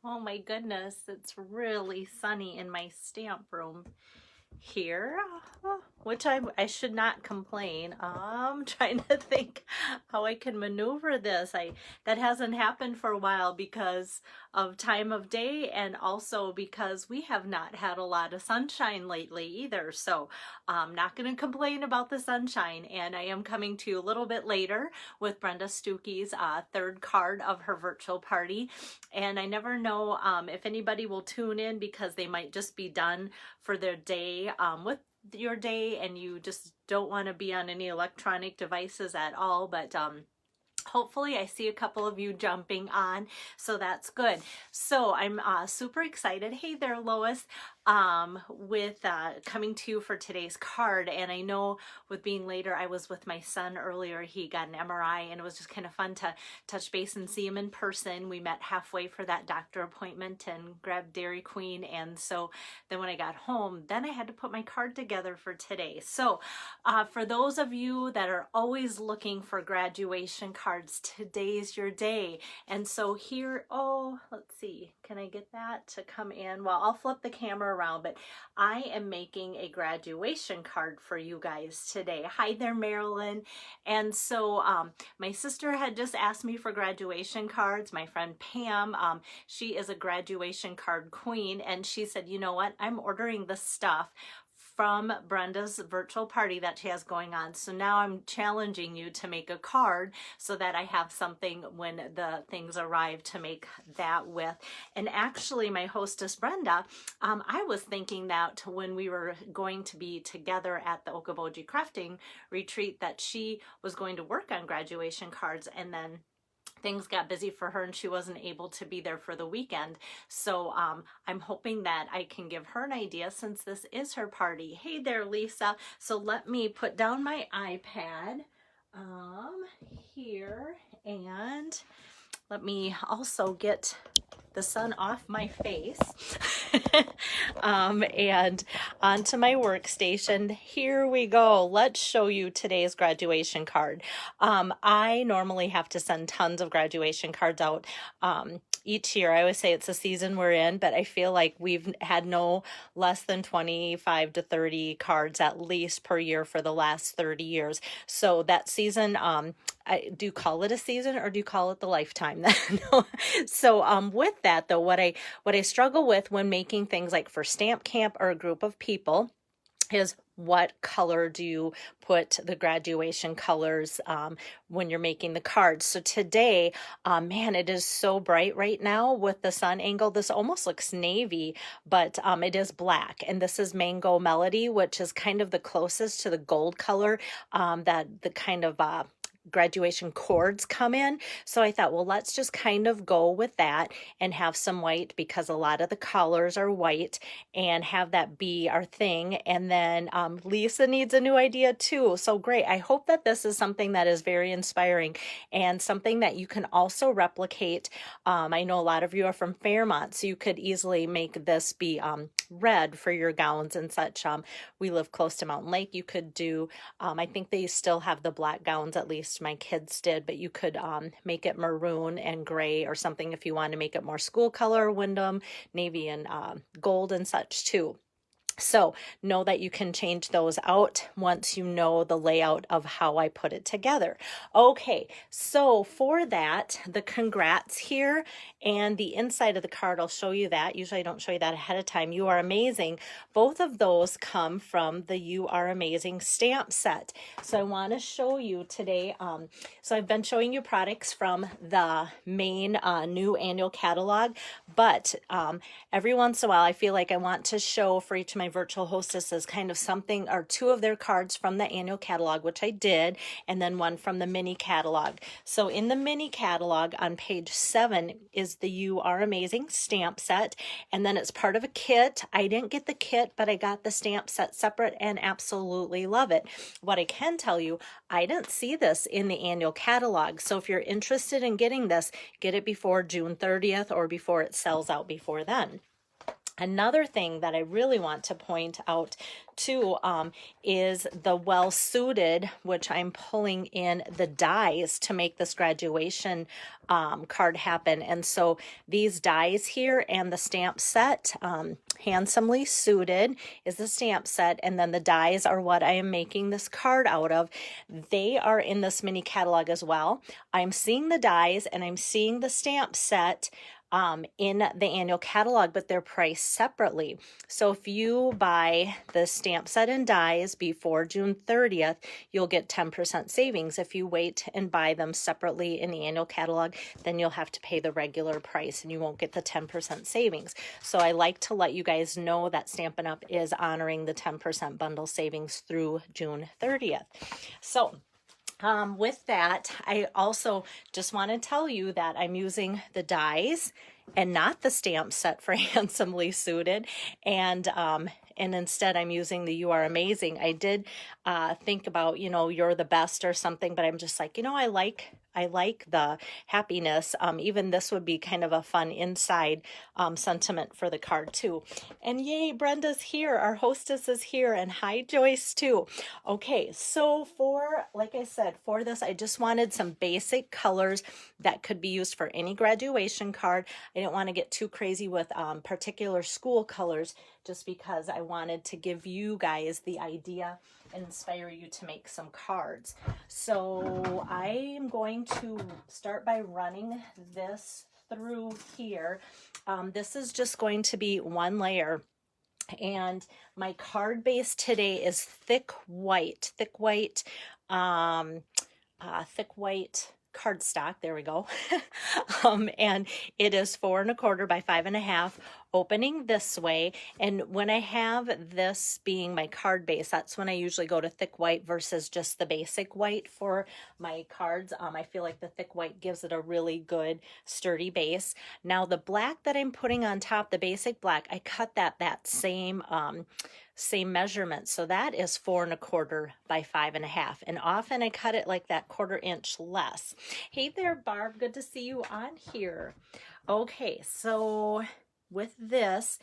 Oh my goodness, it's really sunny in my stamp room here, which I should not complain. Trying to think how I can maneuver this. That hasn't happened for a while because of time of day, and also because we have not had a lot of sunshine lately either. So I'm not going to complain about the sunshine, and I am coming to you a little bit later with Brenda Stuckey's third card of her virtual party. And I never know if anybody will tune in because they might just be done for their day with your day, and you just don't want to be on any electronic devices at all. But hopefully I see a couple of you jumping on, so that's good. So I'm super excited. Hey there, Lois, with coming to you for today's card. And I know with being later, I was with my son earlier. He got an MRI, and it was just kind of fun to touch base and see him in person. We met halfway for that doctor appointment and grabbed Dairy Queen. And so then when I got home, then I had to put my card together for today. So for those of you that are always looking for graduation cards, today's your day. And so here, oh, let's see, can I get that to come in? Well, I'll flip the camera around, but I am making a graduation card for you guys today. Hi there, Marilyn. And so my sister had just asked me for graduation cards. My friend Pam, she is a graduation card queen, and she said, you know what, I'm ordering the stuff from Brenda's virtual party that she has going on. So now I'm challenging you to make a card so that I have something when the things arrive to make that with. And actually, my hostess Brenda, I was thinking that when we were going to be together at the Okoboji crafting retreat, that she was going to work on graduation cards, and then things got busy for her and she wasn't able to be there for the weekend. So I'm hoping that I can give her an idea since this is her party. Hey there, Lisa. So let me put down my iPad here, and let me also get the sun off my face and onto my workstation. Here we go. Let's show you today's graduation card. I normally have to send tons of graduation cards out each year. I always say it's the season we're in, but I feel like we've had no less than 25 to 30 cards at least per year for the last 30 years. So that season, do you call it a season or do you call it the lifetime? No. So with that though, what I struggle with when making things like for Stamp Camp or a group of people is what color do you put the graduation colors when you're making the cards. So today, man, it is so bright right now with the sun angle. This almost looks navy, but it is black. And this is Mango Melody, which is kind of the closest to the gold color that the kind of graduation cords come in. So I thought, well, let's just kind of go with that and have some white because a lot of the colors are white, and have that be our thing. And then Lisa needs a new idea too. So great. I hope that this is something that is very inspiring and something that you can also replicate. I know a lot of you are from Fairmont, so you could easily make this be red for your gowns and such. We live close to Mountain Lake. You could do, I think they still have the black gowns, at least my kids did, but you could make it maroon and gray or something if you want to make it more school color, Wyndham, navy, and gold and such too. So know that you can change those out once you know the layout of how I put it together. Okay, so for that, the congrats here and the inside of the card, I'll show you that. Usually I don't show you that ahead of time. You are amazing. Both of those come from the You Are Amazing stamp set. So I want to show you today. So I've been showing you products from the main new annual catalog, but every once in a while I feel like I want to show for each of my virtual hostesses kind of something or two of their cards from the annual catalog, which I did, and then one from the mini catalog. So in the mini catalog on page 7 is the You Are Amazing stamp set, and then it's part of a kit. I didn't get the kit, but I got the stamp set separate and absolutely love it. What I can tell you, I didn't see this in the annual catalog. So if you're interested in getting this, get it before June 30th or before it sells out before then. Another thing that I really want to point out too is the well suited, which I'm pulling in the dies to make this graduation card happen. And so these dies here and the stamp set, handsomely suited is the stamp set, and then the dies are what I am making this card out of. They are in this mini catalog as well. I'm seeing the dies and I'm seeing the stamp set in the annual catalog, but they're priced separately. So if you buy the stamp set and dies before June 30th, you'll get 10% savings. If you wait and buy them separately in the annual catalog, then you'll have to pay the regular price and you won't get the 10% savings. So I like to let you guys know that Stampin' Up! Is honoring the 10% bundle savings through June 30th. So with that, I also just want to tell you that I'm using the dies and not the stamp set for Handsomely Suited, and instead I'm using the You Are Amazing. I did think about, you know, You're the Best or something, but I'm just like, you know, I like the happiness. Even this would be kind of a fun inside sentiment for the card too. And yay, Brenda's here. Our hostess is here. And hi, Joyce too. Okay, so like I said, for this, I just wanted some basic colors that could be used for any graduation card. I didn't want to get too crazy with particular school colors, just because I wanted to give you guys the idea and inspire you to make some cards. So I am going to start by running this through here. This is just going to be one layer. And my card base today is thick white cardstock. There we go. And it is 4 1/4 by 5 1/2, opening this way. And when I have this being my card base, that's when I usually go to thick white versus just the basic white for my cards. I feel like the thick white gives it a really good sturdy base. Now the black that I'm putting on top, the basic black, I cut that same measurement. So that is 4 1/4 by 5 1/2. And often I cut it like that 1/4 inch less. Hey there, Barb. Good to see you on here. Okay, so with this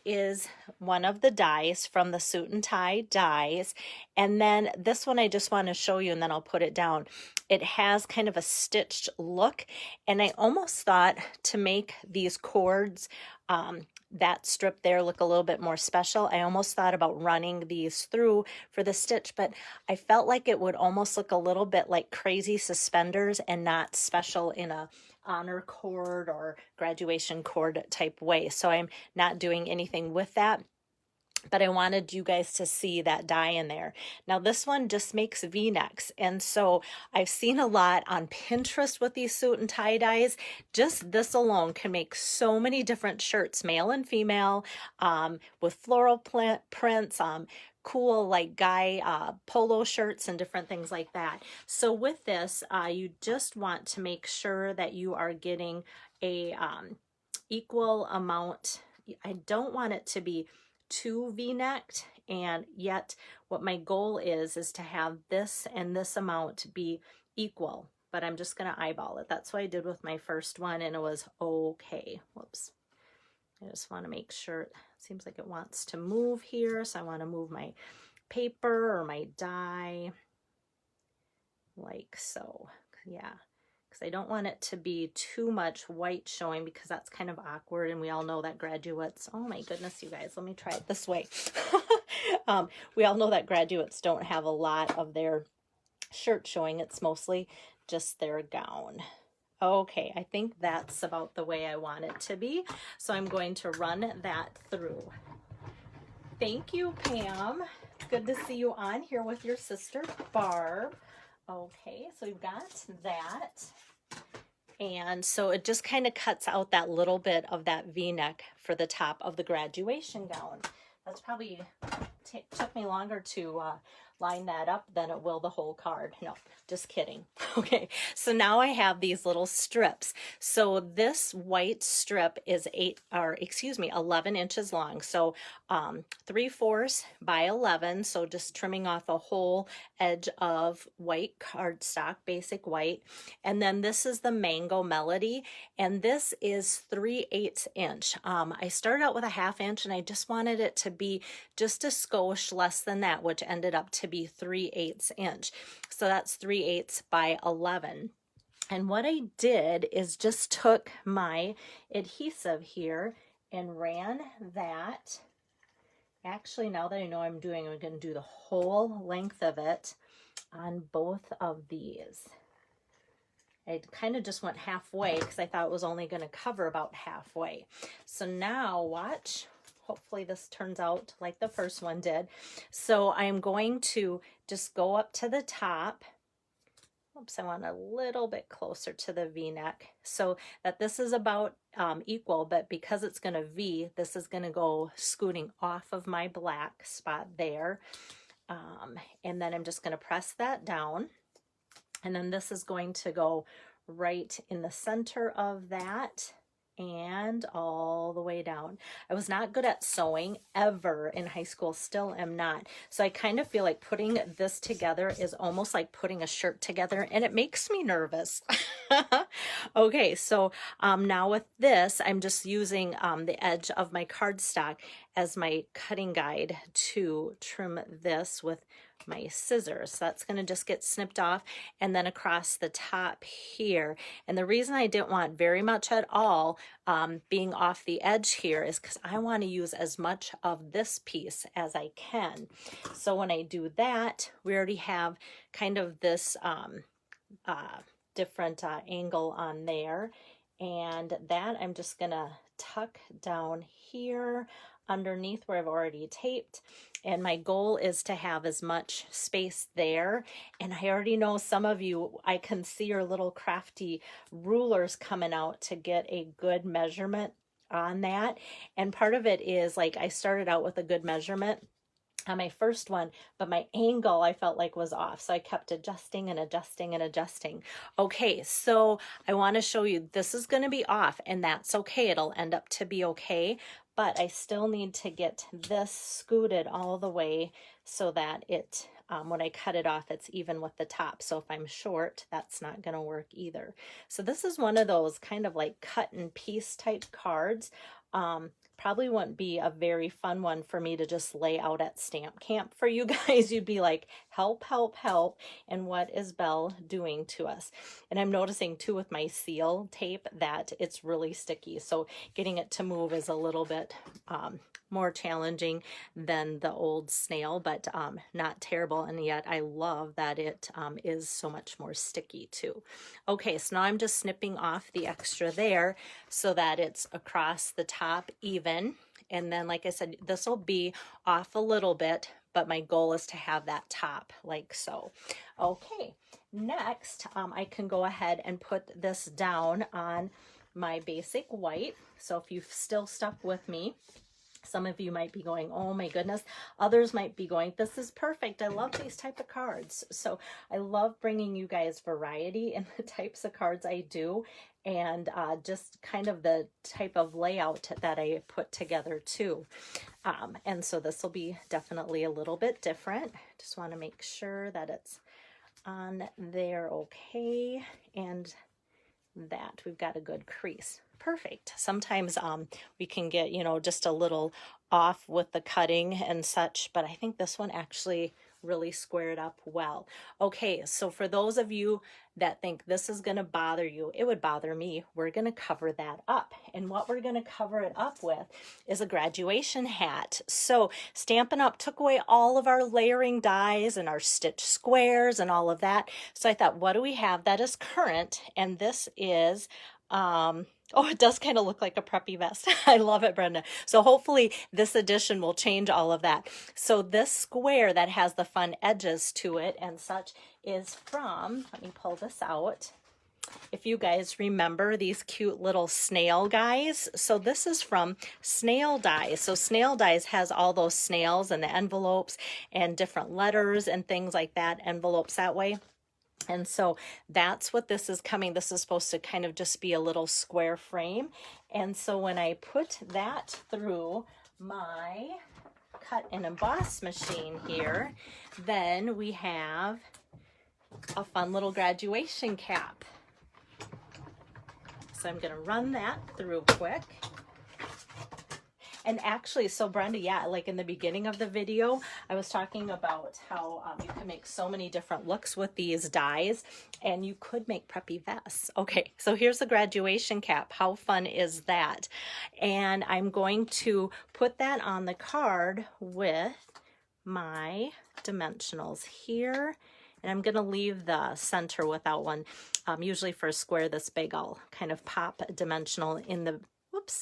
is one of the dies from the Suit and Tie dies. And then this one I just want to show you, and then I'll put it down. It has kind of a stitched look, and I almost thought to make these cords, that strip there, look a little bit more special. I almost thought about running these through for the stitch, but I felt like it would almost look a little bit like crazy suspenders and not special in a honor cord or graduation cord type way. So I'm not doing anything with that, but I wanted you guys to see that die in there. Now this one just makes V-necks, and so I've seen a lot on Pinterest with these Suit and Tie dies. Just this alone can make so many different shirts, male and female, with floral prints, cool like guy polo shirts and different things like that. So with this, you just want to make sure that you are getting a equal amount. I don't want it to be too V-necked, and yet what my goal is to have this and this amount be equal, but I'm just going to eyeball it. That's what I did with my first one, and it was okay. Whoops. I just want to make sure. It seems like it wants to move here, so I want to move my paper or my die like so. Yeah, because I don't want it to be too much white showing, because that's kind of awkward, and we all know that graduates, oh my goodness, you guys, let me try it this way. We all know that graduates don't have a lot of their shirt showing. It's mostly just their gown. Okay, I think that's about the way I want it to be. So I'm going to run that through. Thank you, Pam. Good to see you on here with your sister, Barb. Okay, so we've got that. And so it just kind of cuts out that little bit of that V-neck for the top of the graduation gown. That's probably took me longer to line that up than it will the whole card. No, just kidding. Okay, so now I have these little strips. So this white strip is 11 inches long. So 3/4 by 11. So just trimming off a whole edge of white cardstock, basic white. And then this is the Mango Melody, and this is 3/8 inch. I started out with a 1/2 inch, and I just wanted it to be just a skosh less than that, which ended up to be 3/8 inch. So that's 3/8 by 11. And what I did is just took my adhesive here and ran that. Actually, now that I know I'm going to do the whole length of it on both of these. I kind of just went halfway because I thought it was only going to cover about halfway. So now watch. Hopefully this turns out like the first one did. So I am going to just go up to the top. Oops, I want a little bit closer to the V-neck so that this is about equal, but because it's going to V, this is going to go scooting off of my black spot there. And then I'm just going to press that down. And then this is going to go right in the center of that and all the way down. I was not good at sewing ever in high school, still am not. So I kind of feel like putting this together is almost like putting a shirt together, and it makes me nervous. Okay, so now with this, I'm just using the edge of my cardstock as my cutting guide to trim this with my scissors. So that's going to just get snipped off and then across the top here. And the reason I didn't want very much at all being off the edge here is because I want to use as much of this piece as I can. So when I do that, we already have kind of this different angle on there. And that I'm just going to tuck down here underneath where I've already taped. And my goal is to have as much space there. And I already know some of you, I can see your little crafty rulers coming out to get a good measurement on that. And part of it is like I started out with a good measurement on my first one, but my angle I felt like was off. So I kept adjusting and adjusting and adjusting. Okay, so I want to show you this is going to be off, and that's okay. It'll end up to be okay, but I still need to get this scooted all the way so that it, when I cut it off, it's even with the top. So if I'm short, that's not going to work either. So this is one of those kind of like cut and piece type cards. Probably wouldn't be a very fun one for me to just lay out at stamp camp for you guys. You'd be like, help, help, help. And what is Belle doing to us? And I'm noticing too with my seal tape that it's really sticky. So getting it to move is a little bit more challenging than the old snail, but not terrible. And yet I love that it is so much more sticky too. Okay, so now I'm just snipping off the extra there so that it's across the top even. And then, like I said, this will be off a little bit, but my goal is to have that top like so. Okay, next I can go ahead and put this down on my basic white. So if you've still stuck with me, some of you might be going, oh my goodness. Others might be going, this is perfect. I love these type of cards. So I love bringing you guys variety in the types of cards I do, and just kind of the type of layout that I put together too. And so this will be definitely a little bit different. Just want to make sure that it's on there okay, and that we've got a good crease. Perfect. Sometimes we can get, you know, just a little off with the cutting and such, but I think this one actually really squared up well. Okay, so for those of you that think this is going to bother you, it would bother me, we're going to cover that up. And what we're going to cover it up with is a graduation hat. So Stampin' Up! Took away all of our layering dies and our stitch squares and all of that. So I thought, what do we have that is current? And this is oh, it does kind of look like a preppy vest. I love it, Brenda. So hopefully this edition will change all of that. So this square that has the fun edges to it and such is from, let me pull this out. if you guys remember these cute little snail guys. So this is from Snail Dies. So Snail Dies has all those snails and the envelopes and different letters and things like that, envelopes that way. And so that's what this is coming. This is supposed to kind of just be a little square frame. And so when I put that through my cut and emboss machine here, then we have a fun little graduation cap. So I'm going to run that through quick. And actually, so Brenda, yeah, like in the beginning of the video, I was talking about how you can make so many different looks with these dies, and you could make preppy vests. Okay, so here's the graduation cap. How fun is that? And I'm going to put that on the card with my dimensionals here. And I'm going to leave the center without one. Usually for a square this big, I'll kind of pop a dimensional in the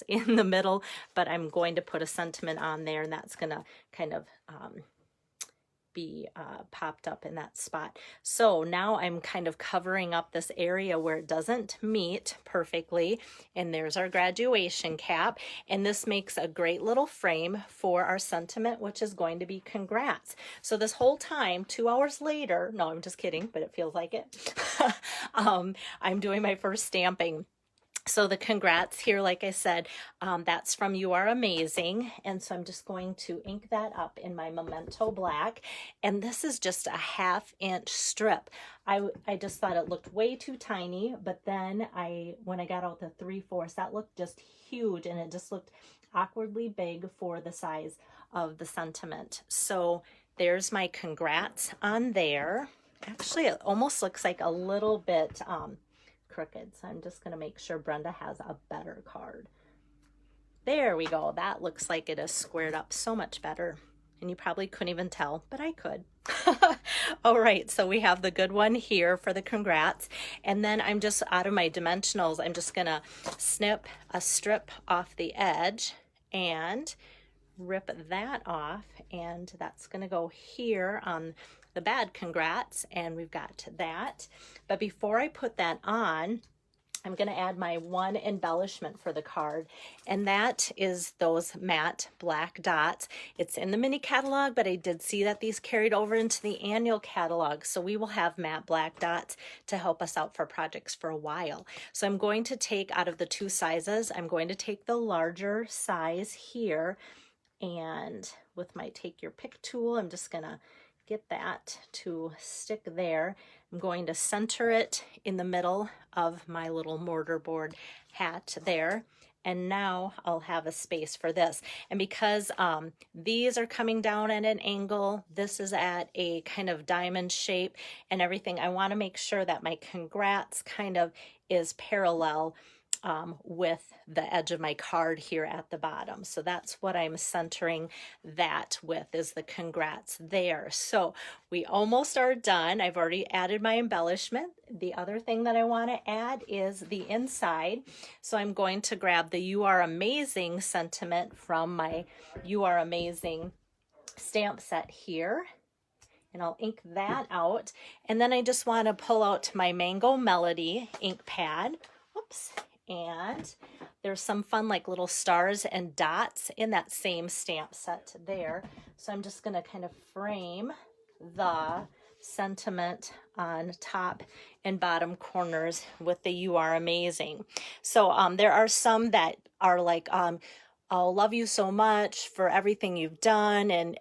in the middle, but I'm going to put a sentiment on there, and that's going to kind of be popped up in that spot. So now I'm kind of covering up this area where it doesn't meet perfectly, and there's our graduation cap, and this makes a great little frame for our sentiment, which is going to be congrats. So this whole time, 2 hours later, no, I'm just kidding, but it feels like it. I'm doing my first stamping. So the congrats here, like I said, that's from You Are Amazing. And so I'm just going to ink that up in my Memento Black. And this is just a 1/2 inch strip. I just thought it looked way too tiny, but then when I got out the 3/4, that looked just huge, and it just looked awkwardly big for the size of the sentiment. So there's my congrats on there. Actually, it almost looks like a little bit crooked, so I'm just going to make sure Brenda has a better card. There we go. That looks like it is squared up so much better, and you probably couldn't even tell, but I could. All right, so we have the good one here for the congrats, and then I'm just out of my dimensionals, I'm just gonna snip a strip off the edge and rip that off, and that's gonna go here on the bad congrats, and we've got that. But before I put that on, I'm going to add my one embellishment for the card, and that is those matte black dots. It's in the mini catalog, but I did see that these carried over into the annual catalog, so we will have matte black dots to help us out for projects for a while. So I'm going to take, out of the 2 sizes, I'm going to take the larger size here, and with my take your pick tool, I'm just going to get that to stick there. I'm going to center it in the middle of my little mortar board hat there. And now I'll have a space for this. And because these are coming down at an angle, this is at a kind of diamond shape and everything, I want to make sure that my congrats kind of is parallel with the edge of my card here at the bottom. So that's what I'm centering that with, is the congrats there. So we almost are done. I've already added my embellishment. The other thing that I want to add is the inside. So I'm going to grab the You Are Amazing sentiment from my You Are Amazing stamp set here, and I'll ink that out. And then I just want to pull out my Mango Melody ink pad. Oops. And there's some fun like little stars and dots in that same stamp set there. So I'm just going to kind of frame the sentiment on top and bottom corners with the You Are Amazing. So there are some that are like, I'll love you so much for everything you've done. And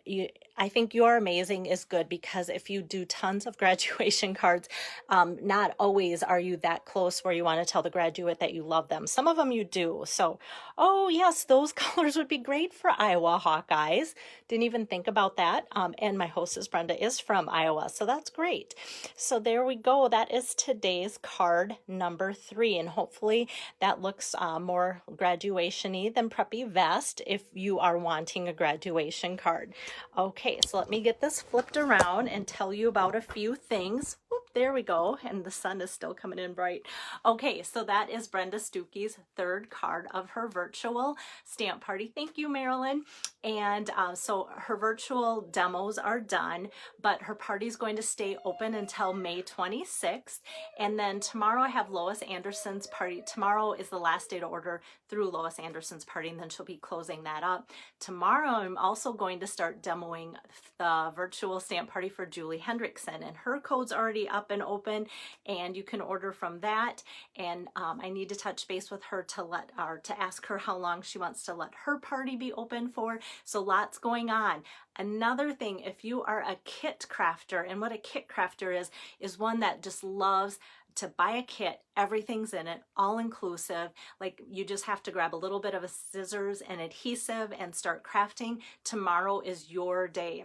I think You Are Amazing is good, because if you do tons of graduation cards, not always are you that close where you want to tell the graduate that you love them. Some of them you do. So, oh yes, those colors would be great for Iowa Hawkeyes. Didn't even think about that. And my hostess Brenda is from Iowa, so that's great. So there we go. That is today's card number 3, and hopefully that looks more graduation-y than preppy vest if you are wanting a graduation card. Okay, so let me get this flipped around and tell you about a few things. Whoop, There we go, and the sun is still coming in bright. Okay, so that is Brenda Stuckey's third card of her virtual stamp party. Thank you, Marilyn. And so her virtual demos are done, but her party is going to stay open until May 26th. And then tomorrow I have Lois Anderson's party. Tomorrow is the last day to order through Lois Anderson's party, and then she'll be closing that up. Tomorrow I'm also going to start demoing the virtual stamp party for Julie Hendrickson, and her code's already up and open, and you can order from that. And I need to touch base with her to ask her how long she wants to let her party be open for. So lots going on. Another thing, if you are a kit crafter, and what a kit crafter is one that just loves to buy a kit, everything's in it, all inclusive, like you just have to grab a little bit of a scissors and adhesive and start crafting. Tomorrow is your day.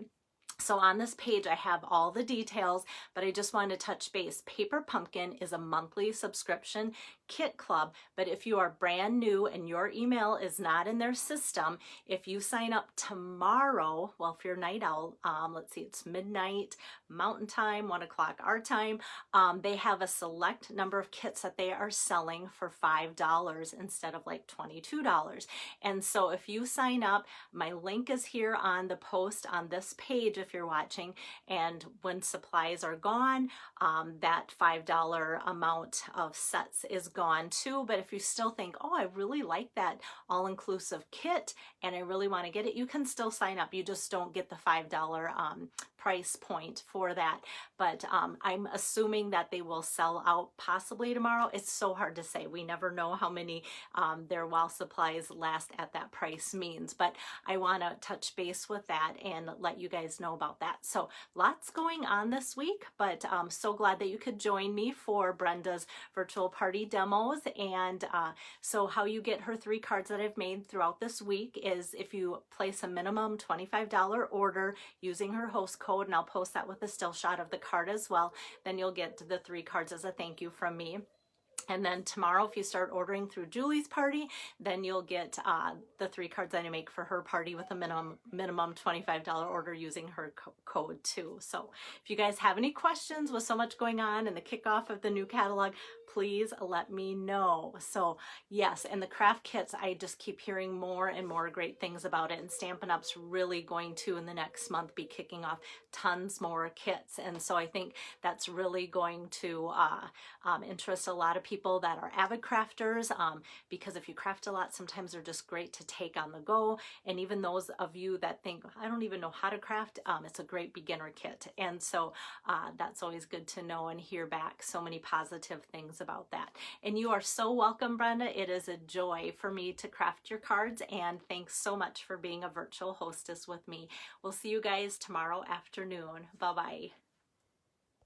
So on this page, I have all the details, but I just wanted to touch base. Paper Pumpkin is a monthly subscription kit club, but if you are brand new and your email is not in their system, if you sign up tomorrow, well, if you're night owl, let's see, it's midnight Mountain Time, 1 o'clock our time, they have a select number of kits that they are selling for $5 instead of like $22. And so if you sign up, my link is here on the post on this page if you're watching, and when supplies are gone, that $5 amount of sets is gone too. But if you still think, oh, I really like that all-inclusive kit and I really want to get it, you can still sign up. You just don't get the $5 price point for that. But I'm assuming that they will sell out possibly tomorrow. It's so hard to say. We never know how many their while supplies last at that price means. But I want to touch base with that and let you guys know about that. So lots going on this week, but I'm so glad that you could join me for Brenda's virtual party demos. And so how you get her 3 cards that I've made throughout this week is if you place a minimum $25 order using her host code, and I'll post that with a still shot of the card as well, then you'll get the 3 cards as a thank you from me. And then tomorrow, if you start ordering through Julie's party, then you'll get the 3 cards that I make for her party with a minimum $25 order using her code too. So if you guys have any questions with so much going on and the kickoff of the new catalog, please let me know. So yes, and the craft kits, I just keep hearing more and more great things about it, and Stampin' Up's really going to, in the next month, be kicking off tons more kits. And so I think that's really going to interest a lot of people that are avid crafters, because if you craft a lot, sometimes they're just great to take on the go. And even those of you that think, I don't even know how to craft, it's a great beginner kit. And so that's always good to know and hear back so many positive things about that. And you are so welcome, Brenda. It is a joy for me to craft your cards, and thanks so much for being a virtual hostess with me. We'll see you guys tomorrow afternoon. Bye-bye.